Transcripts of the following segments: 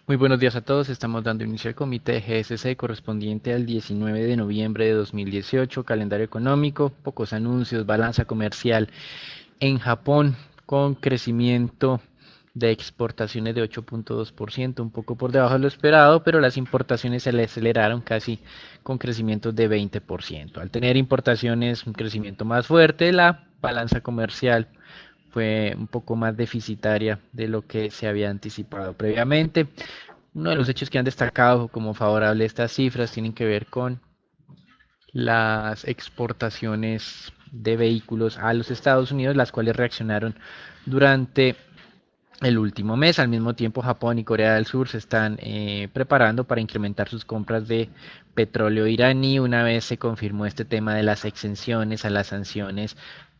Muy buenos días a todos. Estamos dando inicio al comité GSC correspondiente al 19 de noviembre de 2018. Calendario económico, pocos anuncios, balanza comercial en Japón con crecimiento de exportaciones de 8.2%, un poco por debajo de lo esperado, pero las importaciones se le aceleraron casi con crecimientos de 20%. Al tener importaciones un crecimiento más fuerte, la balanza comercial fue un poco más deficitaria de lo que se había anticipado previamente. Uno de los hechos que han destacado como favorable a estas cifras tienen que ver con las exportaciones de vehículos a los Estados Unidos, las cuales reaccionaron durante el último mes. Al mismo tiempo, Japón y Corea del Sur se están preparando para incrementar sus compras de petróleo iraní una vez se confirmó este tema de las exenciones a las sanciones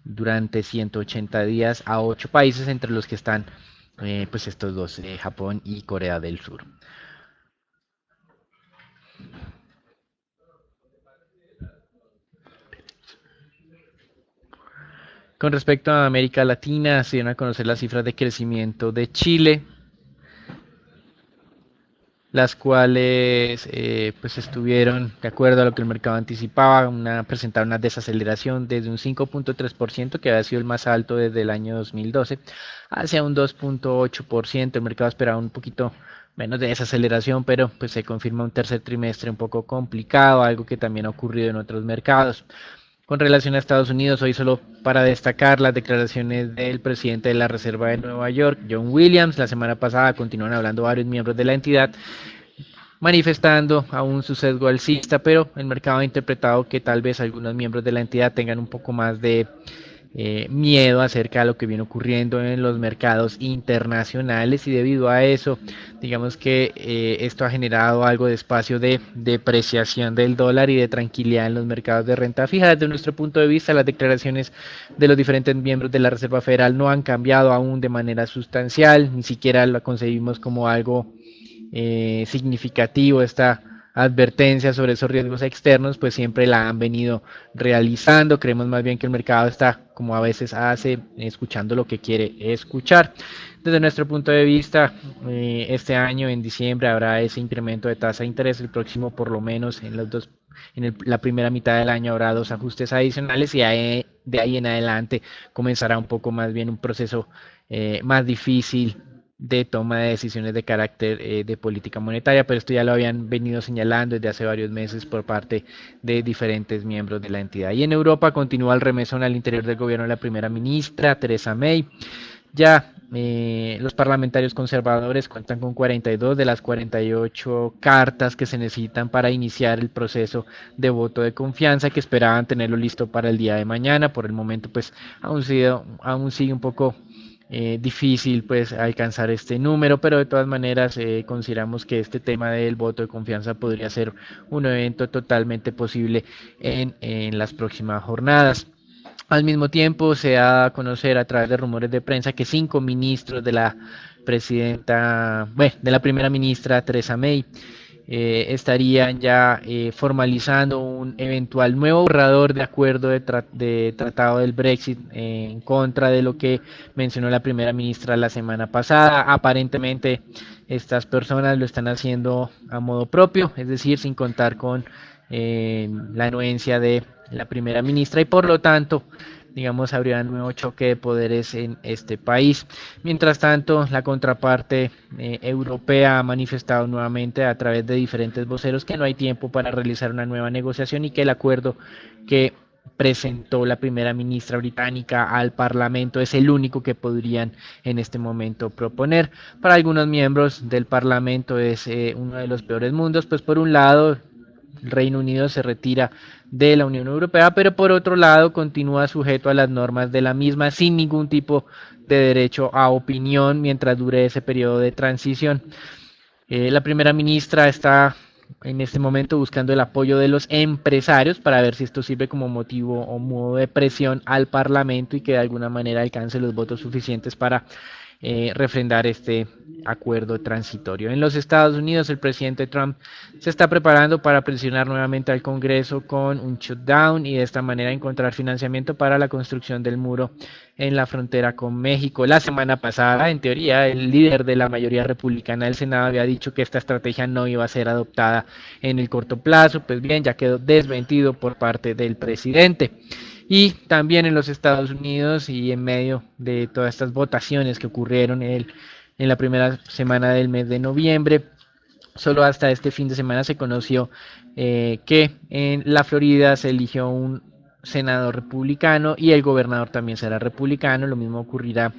durante 180 días a 8 países, entre los que están pues estos dos, Japón y Corea del Sur. Con respecto a América Latina, se dieron a conocer las cifras de crecimiento de Chile, las cuales pues estuvieron de acuerdo a lo que el mercado anticipaba, presentaron una desaceleración desde un 5.3% que había sido el más alto desde el año 2012 hacia un 2.8%. El mercado esperaba un poquito menos de desaceleración, pero pues se confirma un tercer trimestre un poco complicado, algo que también ha ocurrido en otros mercados. Con relación a Estados Unidos, hoy solo para destacar las declaraciones del presidente de la Reserva de Nueva York, John Williams. La semana pasada continúan hablando varios miembros de la entidad, manifestando aún su sesgo alcista, pero el mercado ha interpretado que tal vez algunos miembros de la entidad tengan un poco más de miedo acerca de lo que viene ocurriendo en los mercados internacionales, y debido a eso, digamos que esto ha generado algo de espacio de depreciación del dólar y de tranquilidad en los mercados de renta fija. Desde nuestro punto de vista, las declaraciones de los diferentes miembros de la Reserva Federal no han cambiado aún de manera sustancial, ni siquiera lo concebimos como algo significativo. Esta advertencia sobre esos riesgos externos, pues siempre la han venido realizando. Creemos más bien que el mercado está, como a veces hace, escuchando lo que quiere escuchar. Desde nuestro punto de vista, este año en diciembre habrá ese incremento de tasa de interés. El próximo, por lo menos en los dos, la primera mitad del año, habrá dos ajustes adicionales, y de ahí en adelante comenzará un poco más bien un proceso más difícil de toma de decisiones de carácter de política monetaria, pero esto ya lo habían venido señalando desde hace varios meses por parte de diferentes miembros de la entidad. Y en Europa continúa el remesón al interior del gobierno de la primera ministra, Theresa May. Ya los parlamentarios conservadores cuentan con 42 de las 48 cartas que se necesitan para iniciar el proceso de voto de confianza, que esperaban tenerlo listo para el día de mañana. Por el momento, pues aún sigue un poco difícil pues alcanzar este número, pero de todas maneras consideramos que este tema del voto de confianza podría ser un evento totalmente posible en las próximas jornadas. Al mismo tiempo, se da a conocer a través de rumores de prensa que 5 ministros de la presidenta, bueno, de la primera ministra Theresa May estarían ya formalizando un eventual nuevo borrador de acuerdo de tratado del Brexit, en contra de lo que mencionó la primera ministra la semana pasada. Aparentemente estas personas lo están haciendo a modo propio, es decir, sin contar con la anuencia de la primera ministra, y por lo tanto, digamos, habría un nuevo choque de poderes en este país. Mientras tanto, la contraparte europea ha manifestado nuevamente a través de diferentes voceros que no hay tiempo para realizar una nueva negociación, y que el acuerdo que presentó la primera ministra británica al Parlamento es el único que podrían en este momento proponer. Para algunos miembros del Parlamento es uno de los peores mundos, pues por un lado el Reino Unido se retira de la Unión Europea, pero por otro lado continúa sujeto a las normas de la misma sin ningún tipo de derecho a opinión mientras dure ese periodo de transición. La primera ministra está en este momento buscando el apoyo de los empresarios para ver si esto sirve como motivo o modo de presión al Parlamento, y que de alguna manera alcance los votos suficientes para refrendar este acuerdo transitorio. En los Estados Unidos, el presidente Trump se está preparando para presionar nuevamente al Congreso con un shutdown y de esta manera encontrar financiamiento para la construcción del muro en la frontera con México. La semana pasada, en teoría, el líder de la mayoría republicana del Senado había dicho que esta estrategia no iba a ser adoptada en el corto plazo. Pues bien, ya quedó desmentido por parte del presidente. Y también en los Estados Unidos y en medio de todas estas votaciones que ocurrieron en la primera semana del mes de noviembre, solo hasta este fin de semana se conoció que en la Florida se eligió un senador republicano y el gobernador también será republicano. Lo mismo ocurrirá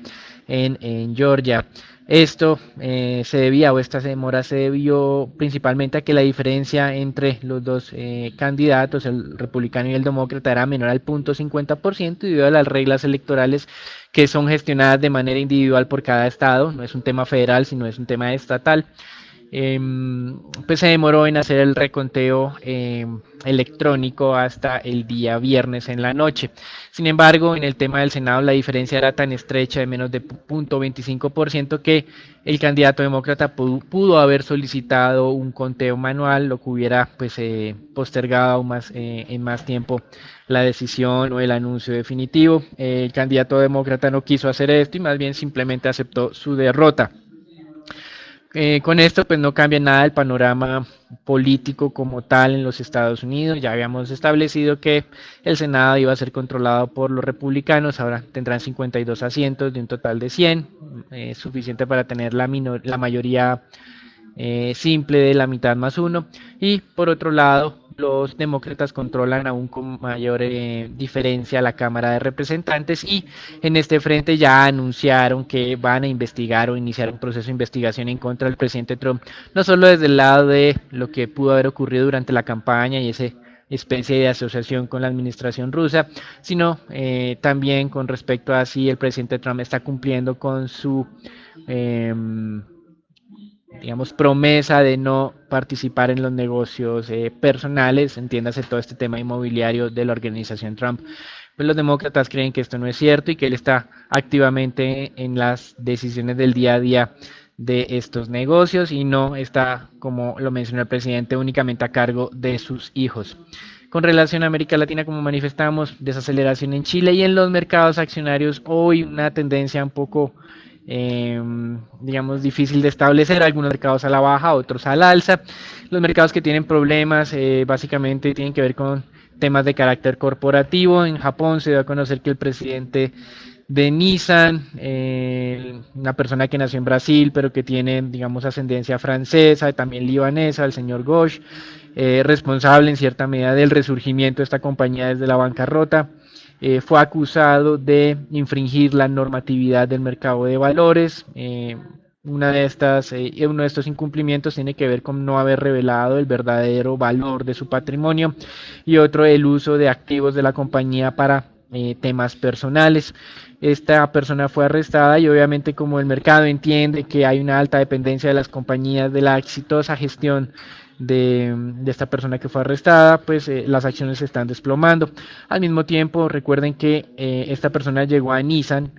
en Georgia. Esto se debía, o esta demora se debió principalmente a que la diferencia entre los dos candidatos, el republicano y el demócrata, era menor al 0.50% debido a las reglas electorales que son gestionadas de manera individual por cada estado. No es un tema federal, sino es un tema estatal. Pues se demoró en hacer el reconteo electrónico hasta el día viernes en la noche. Sin embargo, en el tema del Senado la diferencia era tan estrecha de menos de 0.25% que el candidato demócrata pudo haber solicitado un conteo manual, lo que hubiera pues postergado aún más, en más tiempo la decisión o el anuncio definitivo. El candidato demócrata no quiso hacer esto y más bien simplemente aceptó su derrota. Con esto pues no cambia nada el panorama político como tal en los Estados Unidos. Ya habíamos establecido que el Senado iba a ser controlado por los republicanos, ahora tendrán 52 asientos de un total de 100, suficiente para tener la mayoría simple de la mitad más uno. Y por otro lado, los demócratas controlan aún con mayor diferencia la Cámara de Representantes y en este frente ya anunciaron que van a investigar o iniciar un proceso de investigación en contra del presidente Trump, no solo desde el lado de lo que pudo haber ocurrido durante la campaña y ese especie de asociación con la administración rusa, sino también con respecto a si el presidente Trump está cumpliendo con su digamos, promesa de no participar en los negocios personales, entiéndase todo este tema inmobiliario de la organización Trump. Pues los demócratas creen que esto no es cierto y que él está activamente en las decisiones del día a día de estos negocios y no está, como lo mencionó el presidente, únicamente a cargo de sus hijos. Con relación a América Latina, como manifestamos, desaceleración en Chile y en los mercados accionarios, hoy una tendencia un poco digamos difícil de establecer, algunos mercados a la baja, otros al alza. Los mercados que tienen problemas básicamente tienen que ver con temas de carácter corporativo. En Japón se dio a conocer que el presidente de Nissan, una persona que nació en Brasil pero que tiene digamos ascendencia francesa y también libanesa, el señor Ghosh, responsable en cierta medida del resurgimiento de esta compañía desde la bancarrota, fue acusado de infringir la normatividad del mercado de valores. Uno de estos incumplimientos tiene que ver con no haber revelado el verdadero valor de su patrimonio y otro el uso de activos de la compañía para temas personales. Esta persona fue arrestada y obviamente como el mercado entiende que hay una alta dependencia de las compañías de la exitosa gestión de esta persona que fue arrestada, pues las acciones se están desplomando. Al mismo tiempo, recuerden que esta persona llegó a Nissan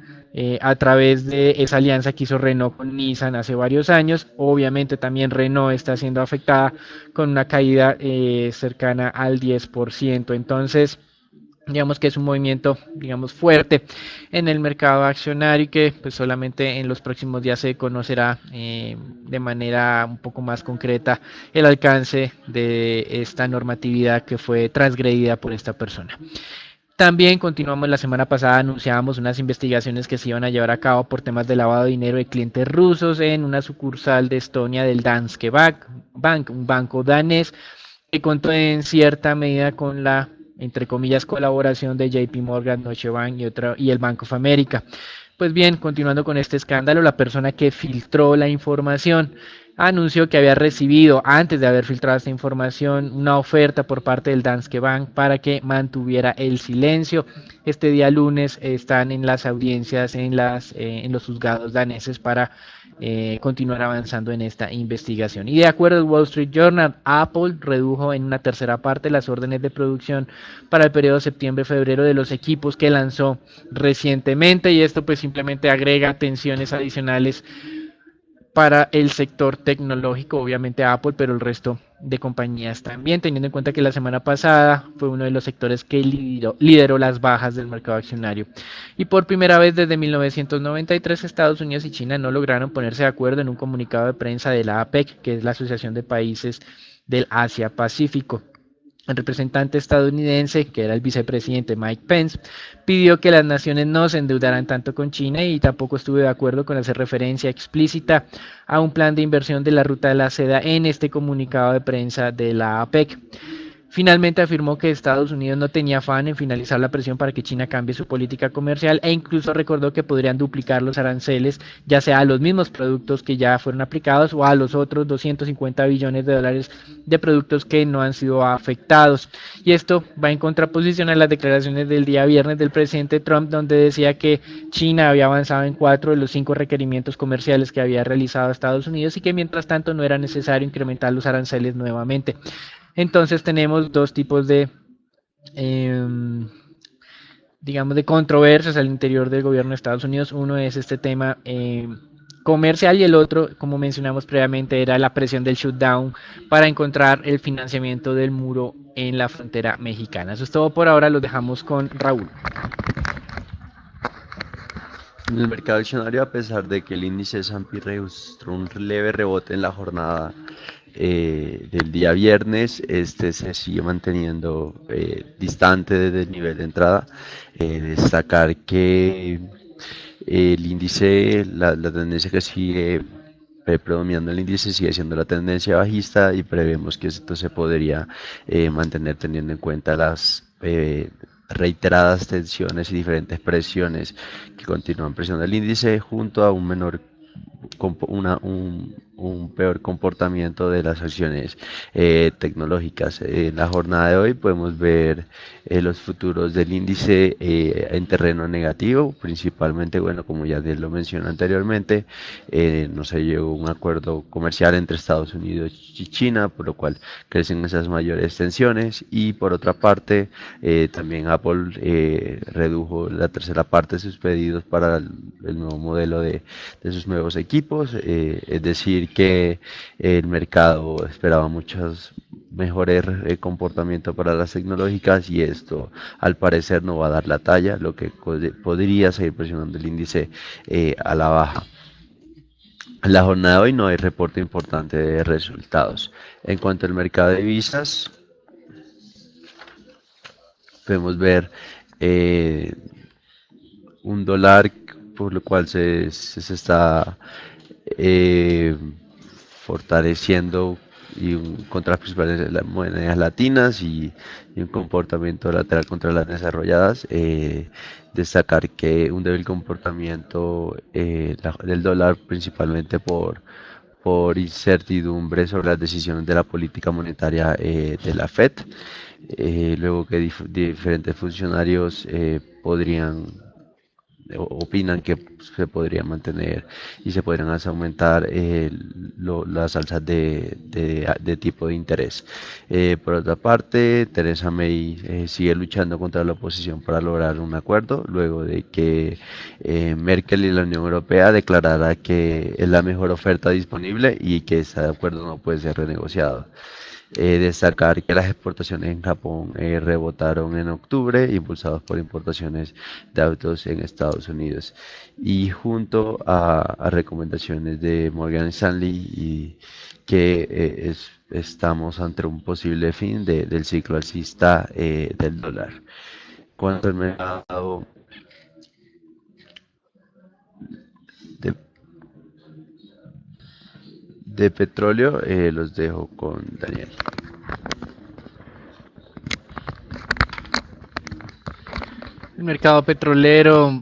a través de esa alianza que hizo Renault con Nissan hace varios años. Obviamente también Renault está siendo afectada con una caída cercana al 10%. Entonces, digamos que es un movimiento, digamos, fuerte en el mercado accionario y que pues solamente en los próximos días se conocerá de manera un poco más concreta el alcance de esta normatividad que fue transgredida por esta persona. También continuamos, la semana pasada anunciábamos unas investigaciones que se iban a llevar a cabo por temas de lavado de dinero de clientes rusos en una sucursal de Estonia del Danske Bank, un banco danés que contó en cierta medida con la, entre comillas, colaboración de JP Morgan, Deutsche Bank y el Bank of America. Pues bien, continuando con este escándalo, la persona que filtró la información anunció que había recibido, antes de haber filtrado esta información, una oferta por parte del Danske Bank para que mantuviera el silencio. Este día lunes están en las audiencias en los juzgados daneses para continuar avanzando en esta investigación. Y de acuerdo al Wall Street Journal, Apple redujo en una tercera parte las órdenes de producción para el periodo septiembre-febrero de los equipos que lanzó recientemente, y esto pues simplemente agrega tensiones adicionales para el sector tecnológico, obviamente Apple, pero el resto de compañías también, teniendo en cuenta que la semana pasada fue uno de los sectores que lideró las bajas del mercado accionario. Y por primera vez desde 1993, Estados Unidos y China no lograron ponerse de acuerdo en un comunicado de prensa de la APEC, que es la Asociación de Países del Asia-Pacífico. El representante estadounidense, que era el vicepresidente Mike Pence, pidió que las naciones no se endeudaran tanto con China y tampoco estuvo de acuerdo con hacer referencia explícita a un plan de inversión de la ruta de la seda en este comunicado de prensa de la APEC. Finalmente afirmó que Estados Unidos no tenía afán en finalizar la presión para que China cambie su política comercial, e incluso recordó que podrían duplicar los aranceles, ya sea a los mismos productos que ya fueron aplicados o a los otros 250 billones de dólares de productos que no han sido afectados. Y esto va en contraposición a las declaraciones del día viernes del presidente Trump, donde decía que China había avanzado en 4 de los 5 requerimientos comerciales que había realizado Estados Unidos y que mientras tanto no era necesario incrementar los aranceles nuevamente. Entonces tenemos dos tipos digamos, de controversias al interior del gobierno de Estados Unidos. Uno es este tema comercial y el otro, como mencionamos previamente, era la presión del shutdown para encontrar el financiamiento del muro en la frontera mexicana. Eso es todo por ahora, los dejamos con Raúl. En el mercado accionario, a pesar de que el índice S&P registró un leve rebote en la jornada del día viernes, este se sigue manteniendo distante desde el nivel de entrada. Destacar que el índice, la tendencia que sigue predominando el índice sigue siendo la tendencia bajista, y prevemos que esto se podría mantener teniendo en cuenta las reiteradas tensiones y diferentes presiones que continúan presionando el índice, junto a un menor un peor comportamiento de las acciones tecnológicas. En la jornada de hoy podemos ver los futuros del índice en terreno negativo, principalmente, bueno, como ya lo mencioné anteriormente, no se llegó a un acuerdo comercial entre Estados Unidos y China, por lo cual crecen esas mayores tensiones. Y por otra parte, también Apple redujo la tercera parte de sus pedidos para el nuevo modelo de sus nuevos equipos, es decir que el mercado esperaba muchos mejores comportamientos para las tecnológicas, y esto al parecer no va a dar la talla, lo que podría seguir presionando el índice a la baja. En la jornada de hoy no hay reporte importante de resultados. En cuanto al mercado de divisas, podemos ver un dólar por lo cual se está fortaleciendo, y contra las principales monedas latinas, y un comportamiento lateral contra las desarrolladas. Destacar que un débil comportamiento del dólar, principalmente por incertidumbre sobre las decisiones de la política monetaria de la Fed, luego que diferentes funcionarios opinan que se podría mantener y se podrían aumentar las alzas de tipo de interés. Por otra parte, Theresa May sigue luchando contra la oposición para lograr un acuerdo, luego de que Merkel y la Unión Europea declarara que es la mejor oferta disponible y que ese acuerdo no puede ser renegociado. Destacar que las exportaciones en Japón rebotaron en octubre, impulsados por importaciones de autos en Estados Unidos, y junto a recomendaciones de Morgan Stanley, y que estamos ante un posible fin del ciclo alcista del dólar. Cuanto al mercado de petróleo, los dejo con Daniel. El mercado petrolero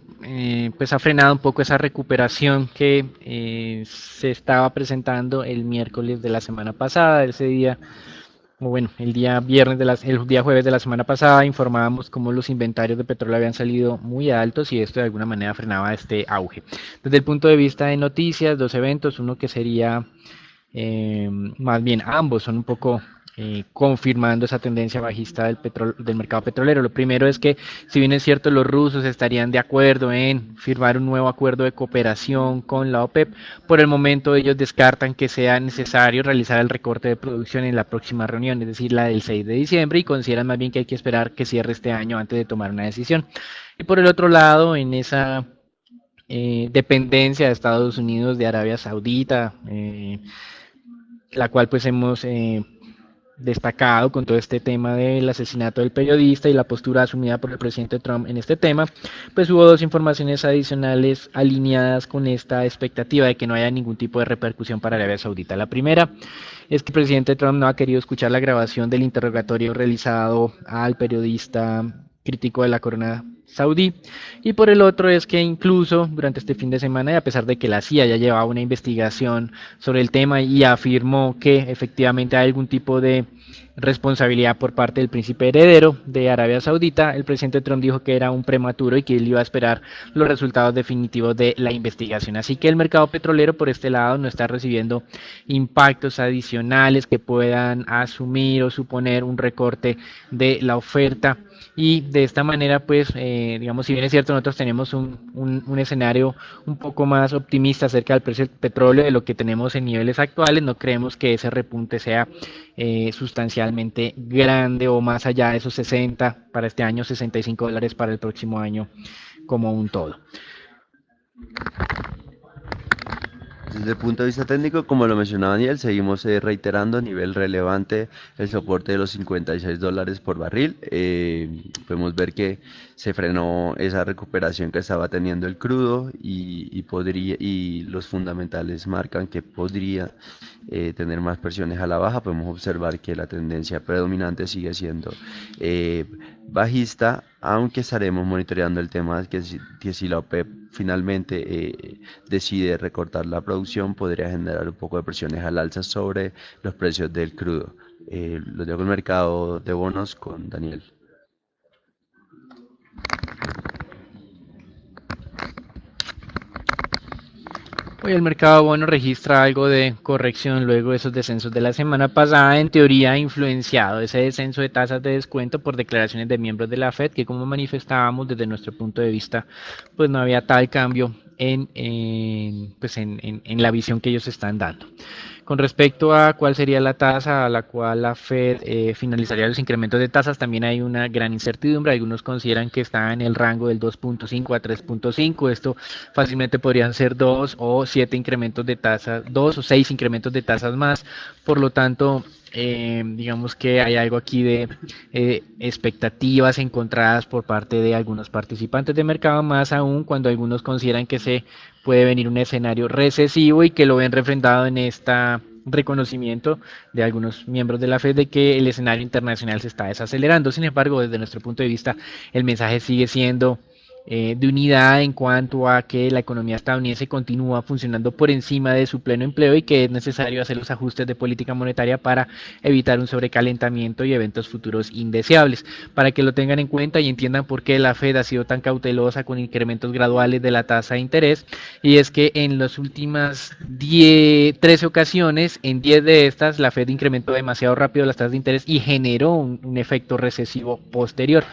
pues ha frenado un poco esa recuperación que se estaba presentando el miércoles de la semana pasada. Ese día, o bueno, el día el día jueves de la semana pasada informábamos cómo los inventarios de petróleo habían salido muy altos y esto de alguna manera frenaba este auge. Desde el punto de vista de noticias, dos eventos, uno que sería más bien ambos son un poco confirmando esa tendencia bajista del mercado petrolero. Lo primero es que, si bien es cierto, los rusos estarían de acuerdo en firmar un nuevo acuerdo de cooperación con la OPEP, por el momento ellos descartan que sea necesario realizar el recorte de producción en la próxima reunión, es decir, la del 6 de diciembre, y consideran más bien que hay que esperar que cierre este año antes de tomar una decisión. Y por el otro lado, en esa dependencia de Estados Unidos, de Arabia Saudita, la cual pues hemos destacado con todo este tema del asesinato del periodista y la postura asumida por el presidente Trump en este tema, pues hubo dos informaciones adicionales alineadas con esta expectativa de que no haya ningún tipo de repercusión para Arabia Saudita. La primera es que el presidente Trump no ha querido escuchar la grabación del interrogatorio realizado al periodista crítico de la corona saudí, y por el otro es que incluso durante este fin de semana, y a pesar de que la CIA ya llevaba una investigación sobre el tema y afirmó que efectivamente hay algún tipo de responsabilidad por parte del príncipe heredero de Arabia Saudita, el presidente Trump dijo que era un prematuro y que él iba a esperar los resultados definitivos de la investigación. Así que el mercado petrolero por este lado no está recibiendo impactos adicionales que puedan asumir o suponer un recorte de la oferta, y de esta manera pues digamos, si bien es cierto, nosotros tenemos un escenario un poco más optimista acerca del precio del petróleo de lo que tenemos en niveles actuales, no creemos que ese repunte sea sustancialmente grande o más allá de esos 60 para este año, $65 para el próximo año como un todo. Desde el punto de vista técnico, como lo mencionaba Daniel, seguimos reiterando a nivel relevante el soporte de los $56 por barril. Podemos ver que se frenó esa recuperación que estaba teniendo el crudo y los fundamentales marcan que podría tener más presiones a la baja. Podemos observar que la tendencia predominante sigue siendo bajista, aunque estaremos monitoreando el tema que si la OPEP finalmente decide recortar la producción, podría generar un poco de presiones al alza sobre los precios del crudo. Lo dejo el mercado de bonos con Daniel. Hoy el mercado bono registra algo de corrección luego de esos descensos de la semana pasada, en teoría influenciado ese descenso de tasas de descuento por declaraciones de miembros de la Fed, que como manifestábamos desde nuestro punto de vista, pues no había tal cambio en la visión que ellos están dando. Con respecto a cuál sería la tasa a la cual la Fed finalizaría los incrementos de tasas, también hay una gran incertidumbre. Algunos consideran que está en el rango del 2.5 a 3.5. Esto fácilmente podrían ser 2 o 7 incrementos de tasas, 2 o 6 incrementos de tasas más. Por lo tanto, digamos que hay algo aquí de expectativas encontradas por parte de algunos participantes de mercado, más aún cuando algunos consideran que se puede venir un escenario recesivo y que lo ven refrendado en este reconocimiento de algunos miembros de la Fed de que el escenario internacional se está desacelerando. Sin embargo, desde nuestro punto de vista, el mensaje sigue siendo de unidad en cuanto a que la economía estadounidense continúa funcionando por encima de su pleno empleo y que es necesario hacer los ajustes de política monetaria para evitar un sobrecalentamiento y eventos futuros indeseables. Para que lo tengan en cuenta y entiendan por qué la Fed ha sido tan cautelosa con incrementos graduales de la tasa de interés, y es que en las últimas 13 ocasiones, en 10 de estas, la Fed incrementó demasiado rápido las tasas de interés y generó un efecto recesivo posterior.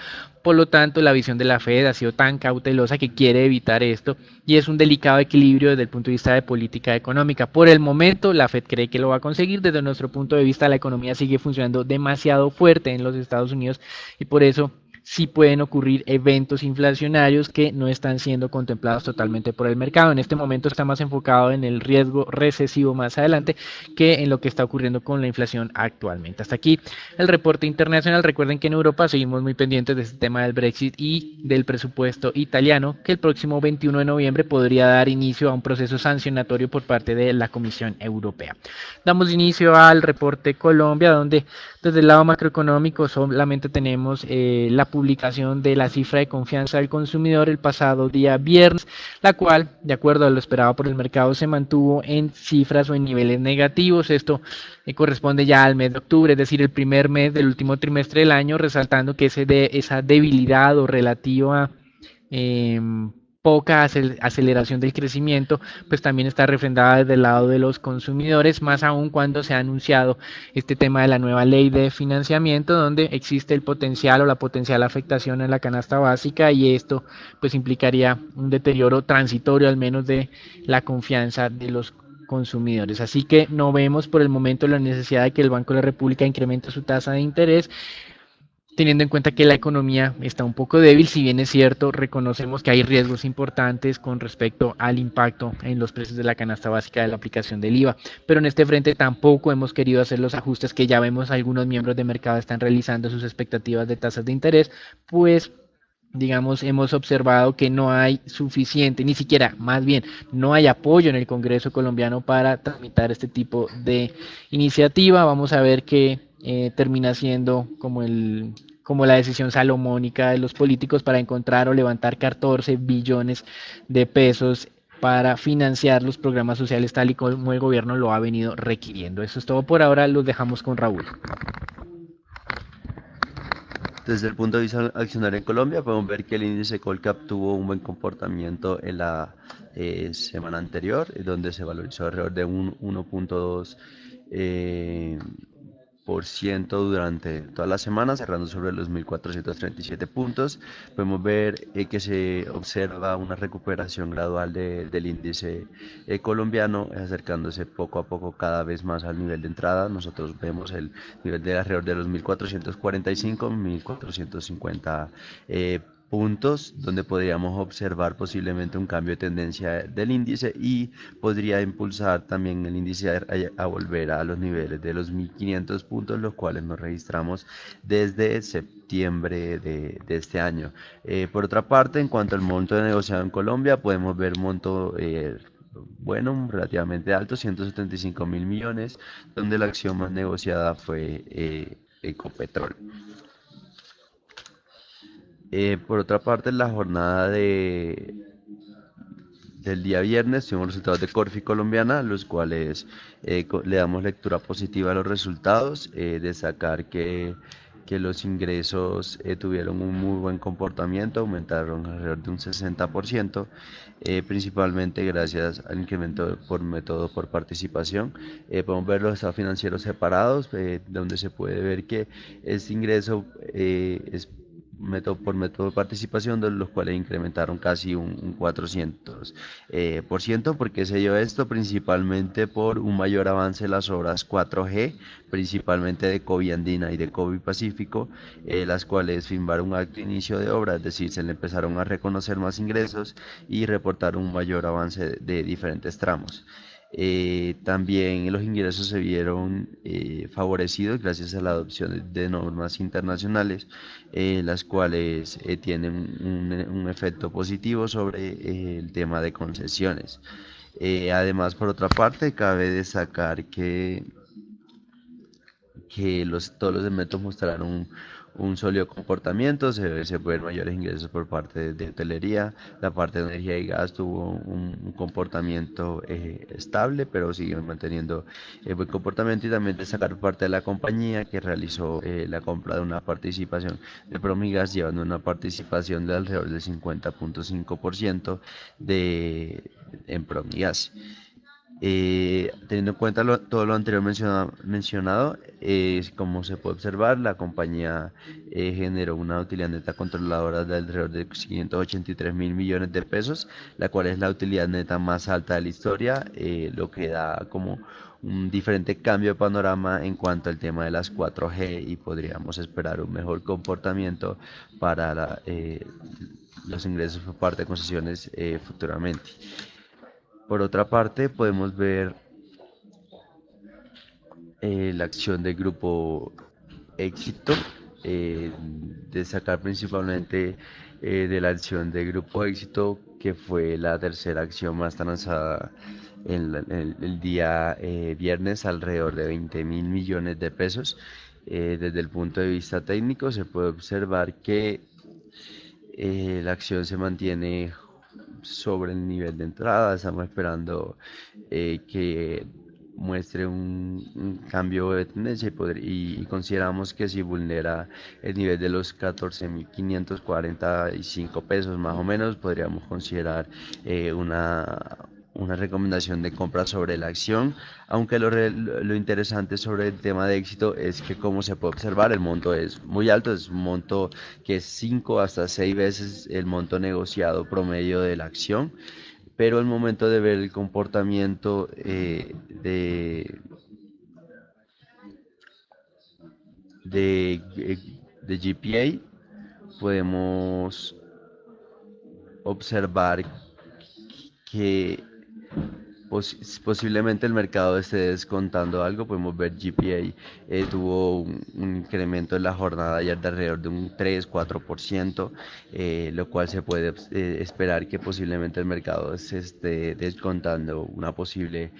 Por lo tanto, la visión de la Fed ha sido tan cautelosa que quiere evitar esto, y es un delicado equilibrio desde el punto de vista de política económica. Por el momento, la Fed cree que lo va a conseguir. Desde nuestro punto de vista, la economía sigue funcionando demasiado fuerte en los Estados Unidos y por eso sí pueden ocurrir eventos inflacionarios que no están siendo contemplados totalmente por el mercado. En este momento está más enfocado en el riesgo recesivo más adelante que en lo que está ocurriendo con la inflación actualmente. Hasta aquí el reporte internacional. Recuerden que en Europa seguimos muy pendientes de este tema del Brexit y del presupuesto italiano, que el próximo 21 de noviembre podría dar inicio a un proceso sancionatorio por parte de la Comisión Europea. Damos inicio al reporte Colombia, donde desde el lado macroeconómico solamente tenemos la publicación de la cifra de confianza del consumidor el pasado día viernes, la cual, de acuerdo a lo esperado por el mercado, se mantuvo en cifras o en niveles negativos. Esto corresponde ya al mes de octubre, es decir, el primer mes del último trimestre del año, resaltando que esa debilidad o relativa eh, poca aceleración del crecimiento, pues también está refrendada desde el lado de los consumidores, más aún cuando se ha anunciado este tema de la nueva ley de financiamiento, donde existe el potencial o la potencial afectación en la canasta básica, y esto pues implicaría un deterioro transitorio al menos de la confianza de los consumidores. Así que no vemos por el momento la necesidad de que el Banco de la República incremente su tasa de interés, teniendo en cuenta que la economía está un poco débil. Si bien es cierto, reconocemos que hay riesgos importantes con respecto al impacto en los precios de la canasta básica de la aplicación del IVA, pero en este frente tampoco hemos querido hacer los ajustes que ya vemos algunos miembros de mercado están realizando sus expectativas de tasas de interés, pues digamos, hemos observado que no hay suficiente, ni siquiera, más bien, no hay apoyo en el Congreso colombiano para tramitar este tipo de iniciativa. Vamos a ver qué termina siendo como la decisión salomónica de los políticos para encontrar o levantar 14 billones de pesos para financiar los programas sociales tal y como el gobierno lo ha venido requiriendo. Eso es todo por ahora, los dejamos con Raúl. Desde el punto de vista accionario en Colombia, podemos ver que el índice Colcap tuvo un buen comportamiento en la semana anterior, donde se valorizó alrededor de un 1.2 por ciento durante toda la semana, cerrando sobre los 1.437 puntos. Podemos ver que se observa una recuperación gradual del índice colombiano, acercándose poco a poco cada vez más al nivel de entrada. Nosotros vemos el nivel de alrededor de los 1.445, 1.450 puntos, donde podríamos observar posiblemente un cambio de tendencia del índice, y podría impulsar también el índice a volver a los niveles de los 1.500 puntos, los cuales nos registramos desde septiembre de este año. Por otra parte, en cuanto al monto de negociado en Colombia, podemos ver monto bueno, relativamente alto, 175.000 millones, donde la acción más negociada fue Ecopetrol. Por otra parte, en la jornada del día viernes tuvimos resultados de Corfi colombiana, los cuales le damos lectura positiva a los resultados. Destacar que los ingresos tuvieron un muy buen comportamiento, aumentaron alrededor de un 60%, principalmente gracias al incremento por método por participación. Podemos ver los estados financieros separados, donde se puede ver que este ingreso es por método de participación, de los cuales incrementaron casi un 400%. ¿Por qué se dio esto? Principalmente por un mayor avance de las obras 4G, principalmente de Covi Andina y de Covi Pacífico, las cuales firmaron un acto de inicio de obra, es decir, se le empezaron a reconocer más ingresos y reportaron un mayor avance de diferentes tramos. También los ingresos se vieron favorecidos gracias a la adopción de normas internacionales, las cuales tienen un efecto positivo sobre el tema de concesiones. Además, por otra parte, cabe destacar que todos los segmentos mostraron un sólido comportamiento. Se pueden mayores ingresos por parte de hotelería. La parte de energía y gas tuvo un comportamiento estable, pero sigue manteniendo buen comportamiento. Y también destacar por parte de la compañía, que realizó la compra de una participación de Promigas, llevando una participación de alrededor del 50.5% en Promigas. Teniendo en cuenta todo lo anterior mencionado, como se puede observar, la compañía generó una utilidad neta controladora de alrededor de 583.000 millones de pesos, la cual es la utilidad neta más alta de la historia, lo que da como un diferente cambio de panorama en cuanto al tema de las 4G, y podríamos esperar un mejor comportamiento para los ingresos por parte de concesiones futuramente. Por otra parte, podemos ver la acción del grupo Éxito, destacar principalmente de la acción del grupo Éxito, que fue la tercera acción más transada en el día viernes, alrededor de 20.000 millones de pesos. Desde el punto de vista técnico se puede observar que la acción se mantiene sobre el nivel de entrada. Estamos esperando que muestre un cambio de tendencia y consideramos que si vulnera el nivel de los 14.545 pesos más o menos, podríamos considerar una recomendación de compra sobre la acción, aunque lo interesante sobre el tema de éxito es que, como se puede observar, el monto es muy alto, es un monto que es 5 hasta 6 veces el monto negociado promedio de la acción, pero al momento de ver el comportamiento de GPA, podemos observar que posiblemente el mercado esté descontando algo. Podemos ver GPA tuvo un incremento en la jornada ayer de alrededor de un 3-4%, lo cual se puede esperar que posiblemente el mercado se esté descontando una posible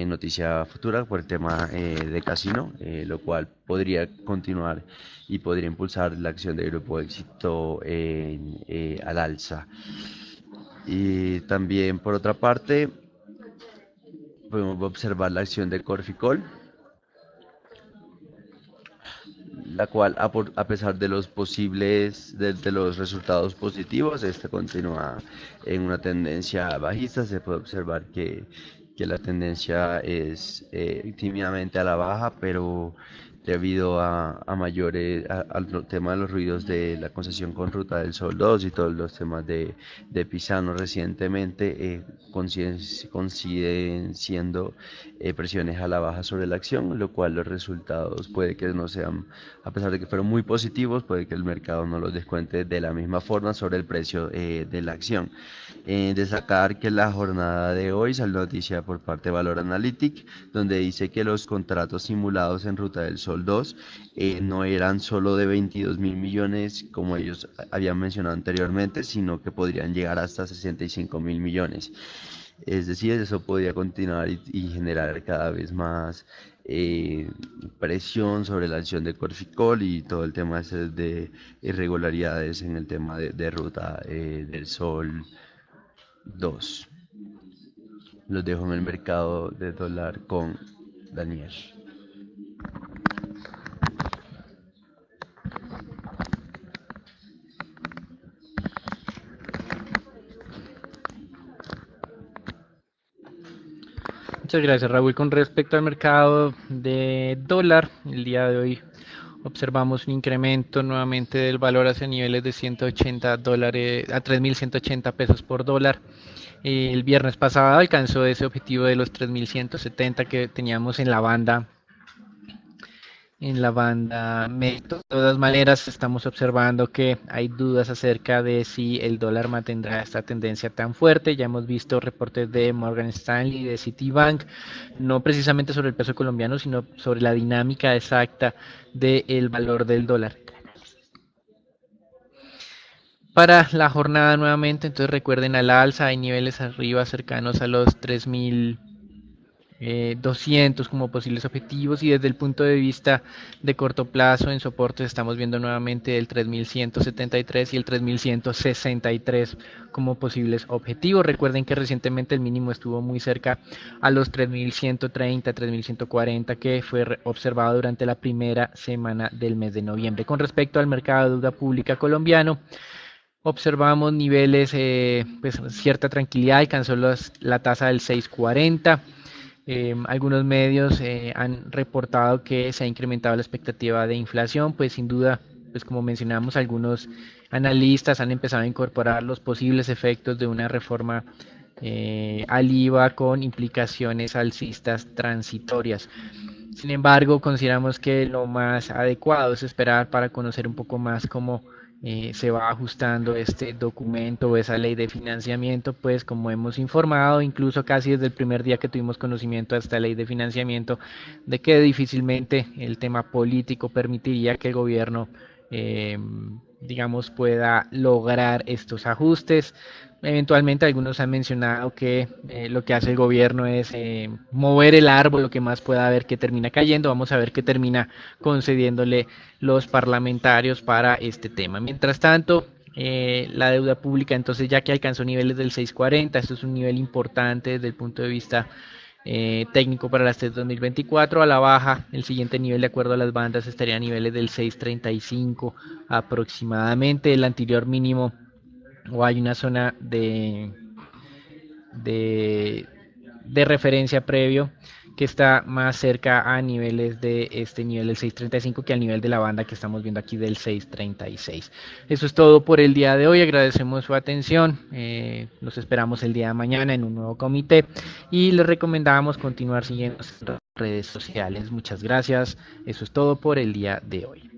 noticia futura por el tema de casino, lo cual podría continuar y podría impulsar la acción de Grupo Éxito al alza. Y también, por otra parte, podemos observar la acción de Corficol, la cual, a pesar de los de los resultados positivos, este continúa en una tendencia bajista. Se puede observar que la tendencia es tímidamente a la baja, pero debido a mayores, al tema de los ruidos de la concesión con Ruta del Sol 2 y todos los temas de Pisano recientemente, coinciden siendo presiones a la baja sobre la acción, lo cual los resultados puede que no sean, a pesar de que fueron muy positivos, puede que el mercado no los descuente de la misma forma sobre el precio de la acción. Destacar que la jornada de hoy salió noticia por parte de Valor Analytic, donde dice que los contratos simulados en Ruta del Sol 2 no eran solo de 22.000 millones como ellos habían mencionado anteriormente, sino que podrían llegar hasta 65.000 millones. Es decir, eso podría continuar y generar cada vez más presión sobre la acción de Corficol y todo el tema de irregularidades en el tema de Ruta del Sol 2. Los dejo en el mercado de dólar con Daniel. Muchas gracias, Raúl. Con respecto al mercado de dólar, el día de hoy observamos un incremento nuevamente del valor hacia niveles de 180 dólares a 3.180 pesos por dólar. El viernes pasado alcanzó ese objetivo de los 3.170 que teníamos en la banda media. De todas maneras, estamos observando que hay dudas acerca de si el dólar mantendrá esta tendencia tan fuerte. Ya hemos visto reportes de Morgan Stanley y de Citibank, no precisamente sobre el peso colombiano, sino sobre la dinámica exacta del valor del dólar. Para la jornada nuevamente, entonces recuerden, al alza hay niveles arriba cercanos a los 3.200 como posibles objetivos, y desde el punto de vista de corto plazo en soportes estamos viendo nuevamente el 3.173 y el 3.163 como posibles objetivos. Recuerden que recientemente el mínimo estuvo muy cerca a los 3.130, 3.140 que fue observado durante la primera semana del mes de noviembre. Con respecto al mercado de deuda pública colombiano, observamos niveles, pues cierta tranquilidad, alcanzó la tasa del 6.40. Algunos medios han reportado que se ha incrementado la expectativa de inflación, pues sin duda, pues como mencionamos, algunos analistas han empezado a incorporar los posibles efectos de una reforma al IVA con implicaciones alcistas transitorias. Sin embargo, consideramos que lo más adecuado es esperar para conocer un poco más cómo se va ajustando este documento o esa ley de financiamiento, pues como hemos informado, incluso casi desde el primer día que tuvimos conocimiento de esta ley de financiamiento, de que difícilmente el tema político permitiría que el gobierno digamos, pueda lograr estos ajustes. Eventualmente algunos han mencionado que lo que hace el gobierno es mover el árbol, lo que más pueda haber que termina cayendo. Vamos a ver qué termina concediéndole los parlamentarios para este tema. Mientras tanto, la deuda pública, entonces ya que alcanzó niveles del 640, esto es un nivel importante desde el punto de vista técnico para las TES 2024. A la baja, el siguiente nivel de acuerdo a las bandas estaría a niveles del 635 aproximadamente. El anterior mínimo, o hay una zona de, de referencia previo que está más cerca a niveles de este nivel del 635 que al nivel de la banda que estamos viendo aquí del 636. Eso es todo por el día de hoy. Agradecemos su atención. Nos esperamos el día de mañana en un nuevo comité y les recomendamos continuar siguiendo nuestras redes sociales. Muchas gracias. Eso es todo por el día de hoy.